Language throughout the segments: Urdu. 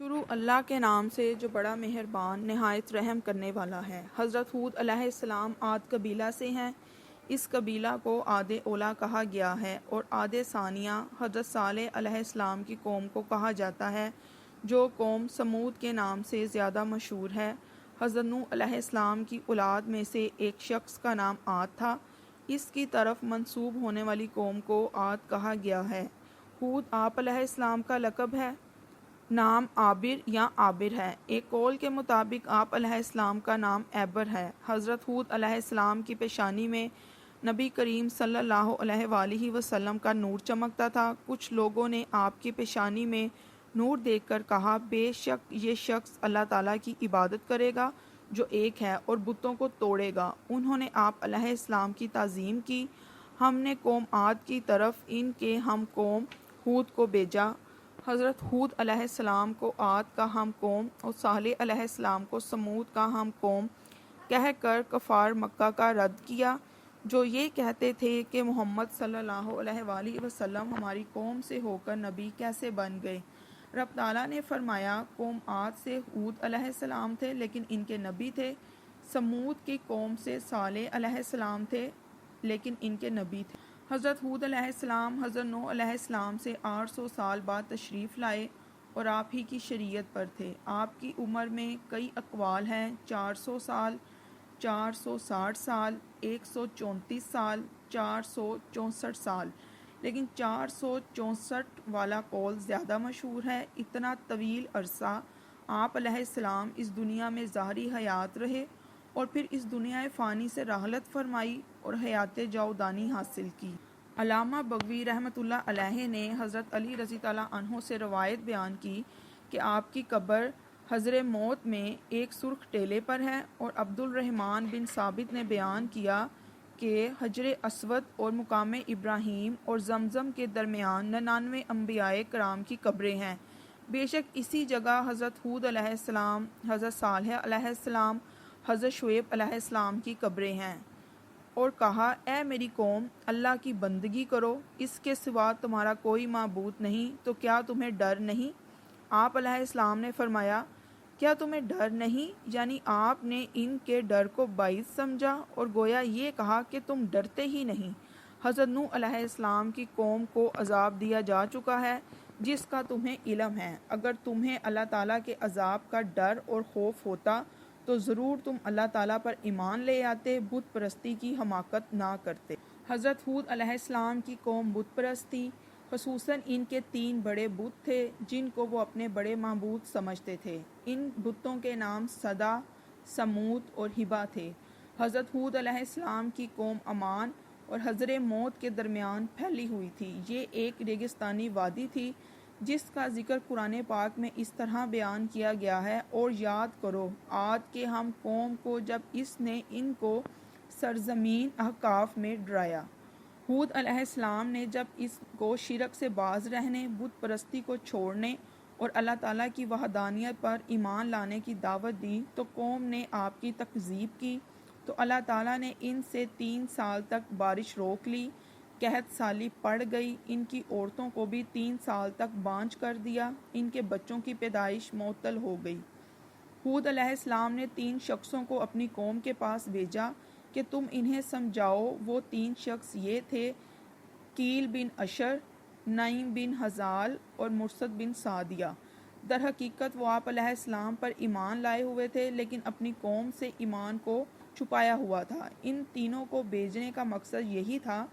شروع اللہ کے نام سے جو بڑا مہربان نہایت رحم کرنے والا ہے۔ حضرت ہود علیہ السلام عاد قبیلہ سے ہیں۔ اس قبیلہ کو عاد اولیٰ کہا گیا ہے اور عاد ثانیہ حضرت صالح علیہ السلام کی قوم کو کہا جاتا ہے، جو قوم سمود کے نام سے زیادہ مشہور ہے۔ حضرت نوح علیہ السلام کی اولاد میں سے ایک شخص کا نام عاد تھا۔ اس کی طرف منسوب ہونے والی قوم کو عاد کہا گیا ہے۔ ہود آپ علیہ السلام کا لقب ہے۔ نام عابر یا عابر ہے۔ ایک قول کے مطابق آپ علیہ السلام کا نام عیبر ہے۔ حضرت ہود علیہ السلام کی پیشانی میں نبی کریم صلی اللہ علیہ وآلہ وسلم کا نور چمکتا تھا۔ کچھ لوگوں نے آپ کی پیشانی میں نور دیکھ کر کہا، بے شک یہ شخص اللہ تعالیٰ کی عبادت کرے گا جو ایک ہے اور بتوں کو توڑے گا۔ انہوں نے آپ علیہ السلام کی تعظیم کی۔ ہم نے قوم عاد کی طرف ان کے ہم قوم ہود کو بھیجا۔ حضرت ہود علیہ السلام کو عاد کا ہم قوم اور صالح علیہ السلام کو سمود کا ہم قوم کہہ کر کفار مکہ کا رد کیا، جو یہ کہتے تھے کہ محمد صلی اللہ علیہ وآلہ وسلم ہماری قوم سے ہو کر نبی کیسے بن گئے۔ رب تعالیٰ نے فرمایا، قوم عاد سے ہود علیہ السلام تھے لیکن ان کے نبی تھے۔ سمود کی قوم سے صالح علیہ السلام تھے لیکن ان کے نبی تھے۔ حضرت ہود علیہ السلام حضرت نوح علیہ السلام سے 800 سال بعد تشریف لائے اور آپ ہی کی شریعت پر تھے۔ آپ کی عمر میں کئی اقوال ہیں، 400 سال، 460 سال، 134 سال، 464 سال، لیکن 464 والا قول زیادہ مشہور ہے۔ اتنا طویل عرصہ آپ علیہ السلام اس دنیا میں ظاہری حیات رہے اور پھر اس دنیا فانی سے رحلت فرمائی اور حیات جاودانی حاصل کی۔ علامہ بغوی رحمۃ اللہ علیہ نے حضرت علی رضی اللہ عنہ سے روایت بیان کی کہ آپ کی قبر حضر موت میں ایک سرخ ٹیلے پر ہے، اور عبد الرحمن بن ثابت نے بیان کیا کہ حجر اسود اور مقام ابراہیم اور زمزم کے درمیان 99 انبیاء کرام کی قبریں ہیں۔ بے شک اسی جگہ حضرت ہود علیہ السلام، حضرت صالح علیہ السلام، حضرت شعیب علیہ السلام کی قبریں ہیں، اور کہا، اے میری قوم، اللہ کی بندگی کرو، اس کے سوا تمہارا کوئی معبود نہیں، تو کیا تمہیں ڈر نہیں؟ آپ علیہ السلام نے فرمایا، کیا تمہیں ڈر نہیں؟ یعنی آپ نے ان کے ڈر کو باعث سمجھا اور گویا یہ کہا کہ تم ڈرتے ہی نہیں۔ حضرت نوح علیہ السلام کی قوم کو عذاب دیا جا چکا ہے جس کا تمہیں علم ہے۔ اگر تمہیں اللہ تعالیٰ کے عذاب کا ڈر اور خوف ہوتا تو ضرور تم اللہ تعالیٰ پر ایمان لے آتے، بت پرستی کی حماقت نہ کرتے۔ حضرت ہود علیہ السلام کی قوم بت پرست تھی، خصوصاً ان کے 3 بڑے بت تھے جن کو وہ اپنے بڑے معبود سمجھتے تھے۔ ان بتوں کے نام صدا، سمود اور ہبا تھے۔ حضرت ہود علیہ السلام کی قوم عمان اور حضر موت کے درمیان پھیلی ہوئی تھی۔ یہ ایک ریگستانی وادی تھی جس کا ذکر قرآن پاک میں اس طرح بیان کیا گیا ہے، اور یاد کرو عاد کے ہم قوم کو جب اس نے ان کو سرزمین احقاف میں ڈرایا۔ ہود علیہ السلام نے جب اس کو شرک سے باز رہنے، بت پرستی کو چھوڑنے اور اللہ تعالیٰ کی وحدانیت پر ایمان لانے کی دعوت دی تو قوم نے آپ کی تکذیب کی، تو اللہ تعالیٰ نے ان سے 3 سال تک بارش روک لی، قحط سالی پڑ گئی، ان کی عورتوں کو بھی 3 سال تک بانجھ کر دیا، ان کے بچوں کی پیدائش معطل ہو گئی۔ ہود علیہ السلام نے 3 شخصوں کو اپنی قوم کے پاس بھیجا کہ تم انہیں سمجھاؤ۔ وہ 3 شخص یہ تھے، کیل بن اشر، نعیم بن حزال اور مرصد بن سعدیہ۔ در حقیقت وہ آپ علیہ السلام پر ایمان لائے ہوئے تھے لیکن اپنی قوم سے ایمان کو چھپایا ہوا تھا۔ ان تینوں کو بھیجنے کا مقصد یہی تھا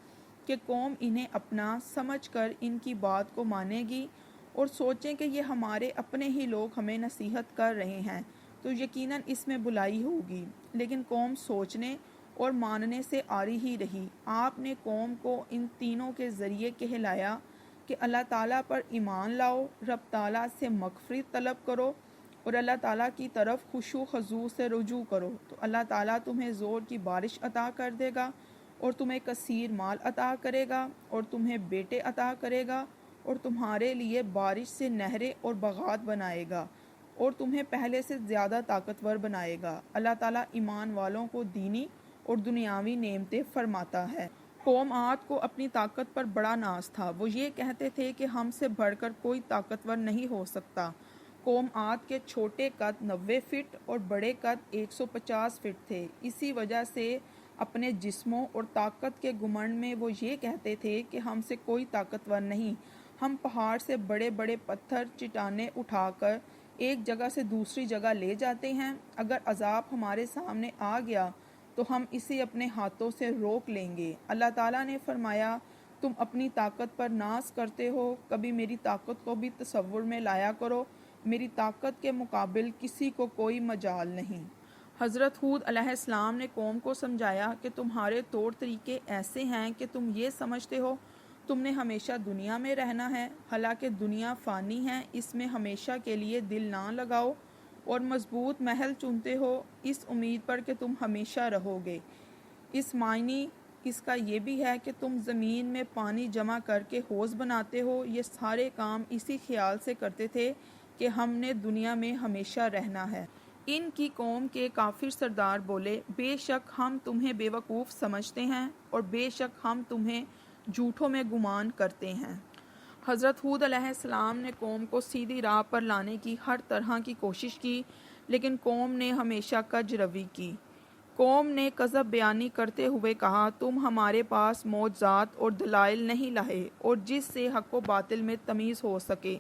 کہ قوم انہیں اپنا سمجھ کر ان کی بات کو مانے گی اور سوچیں کہ یہ ہمارے اپنے ہی لوگ ہمیں نصیحت کر رہے ہیں تو یقیناً اس میں بلائی ہوگی، لیکن قوم سوچنے اور ماننے سے آری ہی رہی۔ آپ نے قوم کو ان تینوں کے ذریعے کہلایا کہ اللہ تعالیٰ پر ایمان لاؤ، رب تعالیٰ سے مغفرت طلب کرو اور اللہ تعالیٰ کی طرف خشوع و خضوع سے رجوع کرو، تو اللہ تعالیٰ تمہیں زور کی بارش عطا کر دے گا اور تمہیں کثیر مال عطا کرے گا اور تمہیں بیٹے عطا کرے گا اور تمہارے لیے بارش سے نہریں اور باغات بنائے گا اور تمہیں پہلے سے زیادہ طاقتور بنائے گا۔ اللہ تعالیٰ ایمان والوں کو دینی اور دنیاوی نعمتیں فرماتا ہے۔ قوم عاد کو اپنی طاقت پر بڑا ناز تھا۔ وہ یہ کہتے تھے کہ ہم سے بڑھ کر کوئی طاقتور نہیں ہو سکتا۔ قوم عاد کے چھوٹے قد 90 فٹ اور بڑے قد 150 فٹ تھے۔ اسی وجہ سے اپنے جسموں اور طاقت کے گھمنڈ میں وہ یہ کہتے تھے کہ ہم سے کوئی طاقتور نہیں، ہم پہاڑ سے بڑے بڑے پتھر چٹانیں اٹھا کر ایک جگہ سے دوسری جگہ لے جاتے ہیں۔ اگر عذاب ہمارے سامنے آ گیا تو ہم اسے اپنے ہاتھوں سے روک لیں گے۔ اللہ تعالیٰ نے فرمایا، تم اپنی طاقت پر ناز کرتے ہو، کبھی میری طاقت کو بھی تصور میں لایا کرو، میری طاقت کے مقابل کسی کو کوئی مجال نہیں۔ حضرت ہود علیہ السلام نے قوم کو سمجھایا کہ تمہارے طور طریقے ایسے ہیں کہ تم یہ سمجھتے ہو تم نے ہمیشہ دنیا میں رہنا ہے، حالانکہ دنیا فانی ہے، اس میں ہمیشہ کے لیے دل نہ لگاؤ اور مضبوط محل چنتے ہو اس امید پر کہ تم ہمیشہ رہو گے۔ اس معنی اس کا یہ بھی ہے کہ تم زمین میں پانی جمع کر کے حوض بناتے ہو، یہ سارے کام اسی خیال سے کرتے تھے کہ ہم نے دنیا میں ہمیشہ رہنا ہے۔ ان کی قوم کے کافر سردار بولے، بے شک ہم تمہیں بے وقوف سمجھتے ہیں اور بے شک ہم تمہیں جھوٹوں میں گمان کرتے ہیں۔ حضرت ہود علیہ السلام نے قوم کو سیدھی راہ پر لانے کی ہر طرح کی کوشش کی، لیکن قوم نے ہمیشہ کج روی کی۔ قوم نے کذب بیانی کرتے ہوئے کہا، تم ہمارے پاس معجزات اور دلائل نہیں لائے اور جس سے حق و باطل میں تمیز ہو سکے۔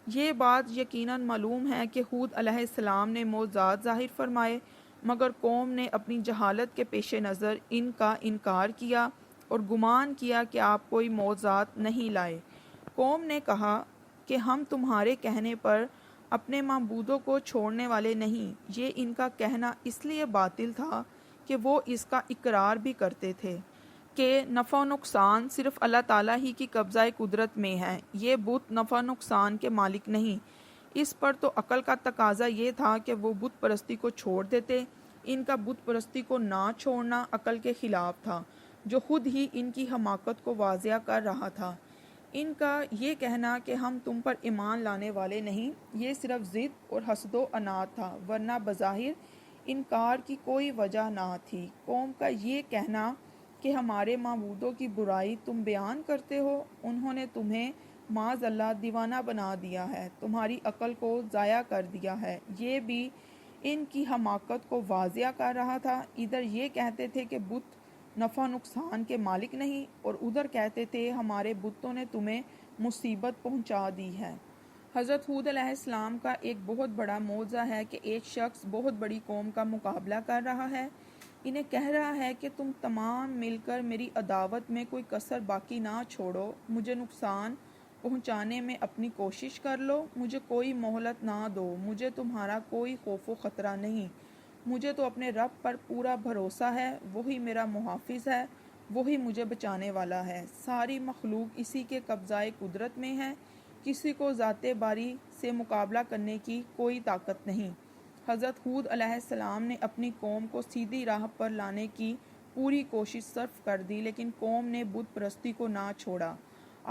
یہ بات یقیناً معلوم ہے کہ ہود علیہ السلام نے معجزات ظاہر فرمائے، مگر قوم نے اپنی جہالت کے پیش نظر ان کا انکار کیا اور گمان کیا کہ آپ کوئی معجزات نہیں لائے۔ قوم نے کہا کہ ہم تمہارے کہنے پر اپنے معبودوں کو چھوڑنے والے نہیں۔ یہ ان کا کہنا اس لیے باطل تھا کہ وہ اس کا اقرار بھی کرتے تھے کہ نفع و نقصان صرف اللہ تعالیٰ ہی کی قبضہ قدرت میں ہے، یہ بت نفع و نقصان کے مالک نہیں۔ اس پر تو عقل کا تقاضا یہ تھا کہ وہ بت پرستی کو چھوڑ دیتے۔ ان کا بت پرستی کو نہ چھوڑنا عقل کے خلاف تھا، جو خود ہی ان کی حماقت کو واضح کر رہا تھا۔ ان کا یہ کہنا کہ ہم تم پر ایمان لانے والے نہیں، یہ صرف ضد اور حسد و عناد تھا، ورنہ بظاہر انکار کی کوئی وجہ نہ تھی۔ قوم کا یہ کہنا کہ ہمارے معبودوں کی برائی تم بیان کرتے ہو، انہوں نے تمہیں معاذ اللہ دیوانہ بنا دیا ہے، تمہاری عقل کو ضائع کر دیا ہے، یہ بھی ان کی حماقت کو واضح کر رہا تھا۔ ادھر یہ کہتے تھے کہ بت نفع و نقصان کے مالک نہیں، اور ادھر کہتے تھے ہمارے بتوں نے تمہیں مصیبت پہنچا دی ہے۔ حضرت ہود علیہ السلام کا ایک بہت بڑا معجزہ ہے کہ ایک شخص بہت بڑی قوم کا مقابلہ کر رہا ہے، انہیں کہہ رہا ہے کہ تم تمام مل کر میری عداوت میں کوئی کسر باقی نہ چھوڑو، مجھے نقصان پہنچانے میں اپنی کوشش کر لو، مجھے کوئی مہلت نہ دو، مجھے تمہارا کوئی خوف و خطرہ نہیں، مجھے تو اپنے رب پر پورا بھروسہ ہے، وہی میرا محافظ ہے، وہی مجھے بچانے والا ہے، ساری مخلوق اسی کے قبضہ قدرت میں ہے، کسی کو ذات باری سے مقابلہ کرنے کی کوئی طاقت نہیں۔ حضرت ہود علیہ السلام نے اپنی قوم کو سیدھی راہ پر لانے کی پوری کوشش صرف کر دی، لیکن قوم نے بت پرستی کو نہ چھوڑا۔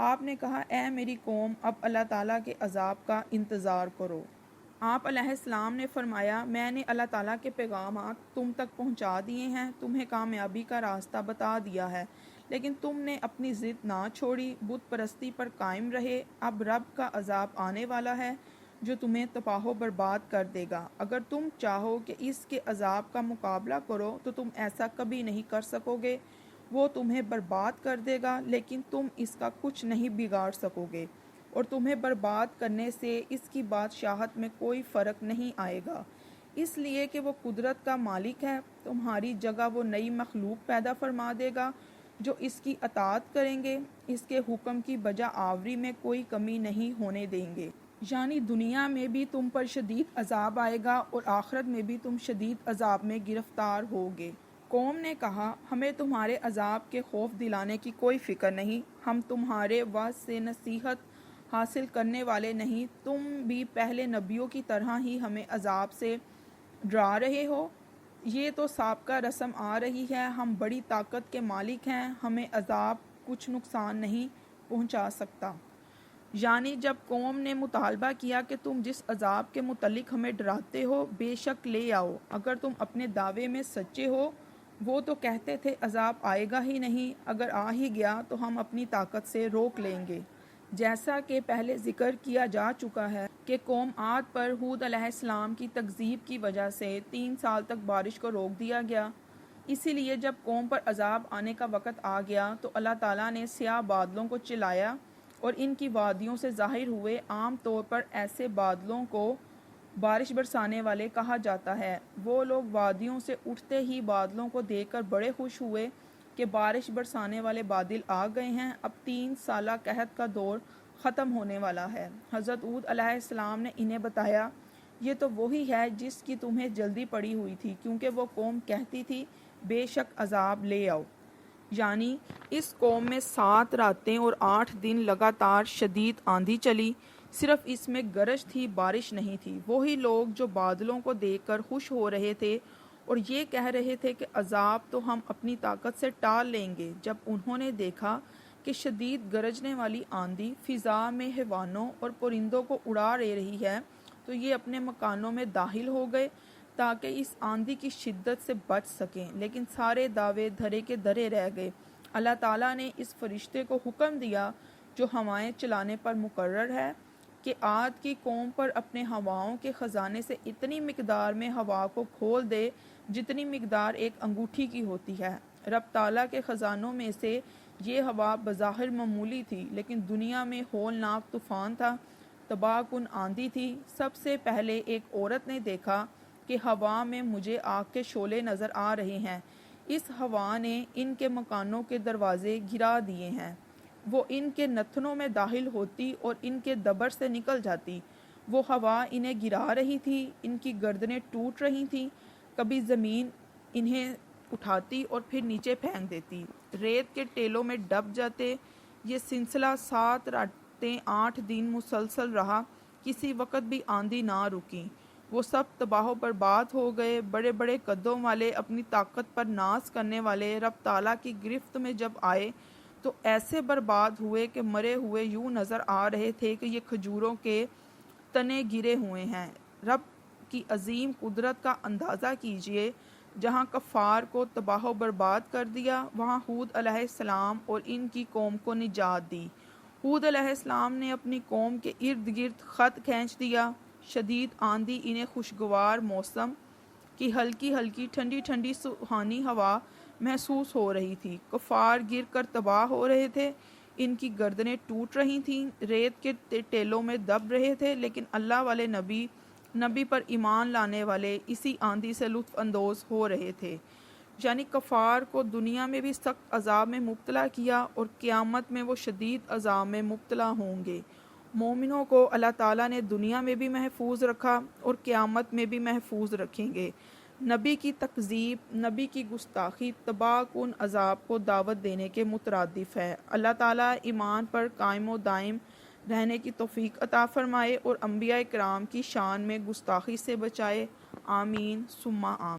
آپ نے کہا، اے میری قوم، اب اللہ تعالیٰ کے عذاب کا انتظار کرو۔ آپ علیہ السلام نے فرمایا، میں نے اللہ تعالیٰ کے پیغامات تم تک پہنچا دیے ہیں، تمہیں کامیابی کا راستہ بتا دیا ہے، لیکن تم نے اپنی ضد نہ چھوڑی، بت پرستی پر قائم رہے۔ اب رب کا عذاب آنے والا ہے جو تمہیں تباہ و برباد کر دے گا۔ اگر تم چاہو کہ اس کے عذاب کا مقابلہ کرو تو تم ایسا کبھی نہیں کر سکو گے، وہ تمہیں برباد کر دے گا، لیکن تم اس کا کچھ نہیں بگاڑ سکو گے، اور تمہیں برباد کرنے سے اس کی بادشاہت میں کوئی فرق نہیں آئے گا، اس لیے کہ وہ قدرت کا مالک ہے۔ تمہاری جگہ وہ نئی مخلوق پیدا فرما دے گا جو اس کی اطاعت کریں گے، اس کے حکم کی بجا آوری میں کوئی کمی نہیں ہونے دیں گے۔ یعنی دنیا میں بھی تم پر شدید عذاب آئے گا اور آخرت میں بھی تم شدید عذاب میں گرفتار ہوگے۔ قوم نے کہا، ہمیں تمہارے عذاب کے خوف دلانے کی کوئی فکر نہیں، ہم تمہارے وعظ سے نصیحت حاصل کرنے والے نہیں، تم بھی پہلے نبیوں کی طرح ہی ہمیں عذاب سے ڈرا رہے ہو، یہ تو سابقہ رسم آ رہی ہے، ہم بڑی طاقت کے مالک ہیں، ہمیں عذاب کچھ نقصان نہیں پہنچا سکتا۔ یعنی جب قوم نے مطالبہ کیا کہ تم جس عذاب کے متعلق ہمیں ڈراتے ہو بے شک لے آؤ اگر تم اپنے دعوے میں سچے ہو، وہ تو کہتے تھے عذاب آئے گا ہی نہیں، اگر آ ہی گیا تو ہم اپنی طاقت سے روک لیں گے۔ جیسا کہ پہلے ذکر کیا جا چکا ہے کہ قوم عاد پر ہود علیہ السلام کی تکذیب کی وجہ سے 3 سال تک بارش کو روک دیا گیا۔ اسی لیے جب قوم پر عذاب آنے کا وقت آ گیا تو اللہ تعالیٰ نے سیاہ بادلوں کو چلایا اور ان کی وادیوں سے ظاہر ہوئے۔ عام طور پر ایسے بادلوں کو بارش برسانے والے کہا جاتا ہے۔ وہ لوگ وادیوں سے اٹھتے ہی بادلوں کو دیکھ کر بڑے خوش ہوئے کہ بارش برسانے والے بادل آ گئے ہیں، اب 3 سالہ قحط کا دور ختم ہونے والا ہے۔ حضرت ہود علیہ السلام نے انہیں بتایا، یہ تو وہی ہے جس کی تمہیں جلدی پڑی ہوئی تھی، کیونکہ وہ قوم کہتی تھی بے شک عذاب لے آؤ۔ یعنی اس قوم میں 7 راتیں اور 8 دن لگاتار شدید آندھی چلی، صرف اس میں گرج تھی، بارش نہیں تھی۔ وہی لوگ جو بادلوں کو دیکھ کر خوش ہو رہے تھے اور یہ کہہ رہے تھے کہ عذاب تو ہم اپنی طاقت سے ٹال لیں گے، جب انہوں نے دیکھا کہ شدید گرجنے والی آندھی فضا میں حیوانوں اور پرندوں کو اڑا رہی ہے تو یہ اپنے مکانوں میں داخل ہو گئے تاکہ اس آندھی کی شدت سے بچ سکیں، لیکن سارے دعوے دھرے کے دھرے رہ گئے۔ اللہ تعالیٰ نے اس فرشتے کو حکم دیا جو ہوائیں چلانے پر مقرر ہے کہ عاد کی قوم پر اپنے ہواؤں کے خزانے سے اتنی مقدار میں ہوا کو کھول دے جتنی مقدار ایک انگوٹھی کی ہوتی ہے۔ رب تعالیٰ کے خزانوں میں سے یہ ہوا بظاہر معمولی تھی، لیکن دنیا میں ہولناک طوفان تھا، تباہ کن آندھی تھی۔ سب سے پہلے ایک عورت نے دیکھا کہ ہوا میں مجھے آگ کے شعلے نظر آ رہے ہیں، اس ہوا نے ان کے مکانوں کے دروازے گرا دیے ہیں۔ وہ ان کے نتنوں میں داخل ہوتی اور ان کے دبر سے نکل جاتی۔ وہ ہوا انہیں گرا رہی تھی، ان کی گردنیں ٹوٹ رہی تھیں، کبھی زمین انہیں اٹھاتی اور پھر نیچے پھینک دیتی، ریت کے ٹیلوں میں ڈب جاتے۔ یہ سلسلہ 7 راتیں 8 دن مسلسل رہا، کسی وقت بھی آندھی نہ رکی۔ وہ سب تباہ و برباد ہو گئے۔ بڑے بڑے قدوں والے، اپنی طاقت پر ناز کرنے والے رب تعالیٰ کی گرفت میں جب آئے تو ایسے برباد ہوئے کہ مرے ہوئے یوں نظر آ رہے تھے کہ یہ کھجوروں کے تنے گرے ہوئے ہیں۔ رب کی عظیم قدرت کا اندازہ کیجئے، جہاں کفار کو تباہ و برباد کر دیا، وہاں ہود علیہ السلام اور ان کی قوم کو نجات دی۔ ہود علیہ السلام نے اپنی قوم کے ارد گرد خط کھینچ دیا۔ شدید آندھی انہیں خوشگوار موسم کی ہلکی ہلکی ٹھنڈی ٹھنڈی سہانی ہوا محسوس ہو رہی تھی۔ کفار گر کر تباہ ہو رہے تھے، ان کی گردنیں ٹوٹ رہی تھیں، ریت کے ٹیلوں میں دب رہے تھے، لیکن اللہ والے نبی پر ایمان لانے والے اسی آندھی سے لطف اندوز ہو رہے تھے۔ یعنی کفار کو دنیا میں بھی سخت عذاب میں مبتلا کیا اور قیامت میں وہ شدید عذاب میں مبتلا ہوں گے۔ مومنوں کو اللہ تعالیٰ نے دنیا میں بھی محفوظ رکھا اور قیامت میں بھی محفوظ رکھیں گے۔ نبی کی تکذیب، نبی کی گستاخی تباہ کن عذاب کو دعوت دینے کے مترادف ہے۔ اللہ تعالیٰ ایمان پر قائم و دائم رہنے کی توفیق عطا فرمائے اور انبیاء کرام کی شان میں گستاخی سے بچائے۔ آمین ثم آمین۔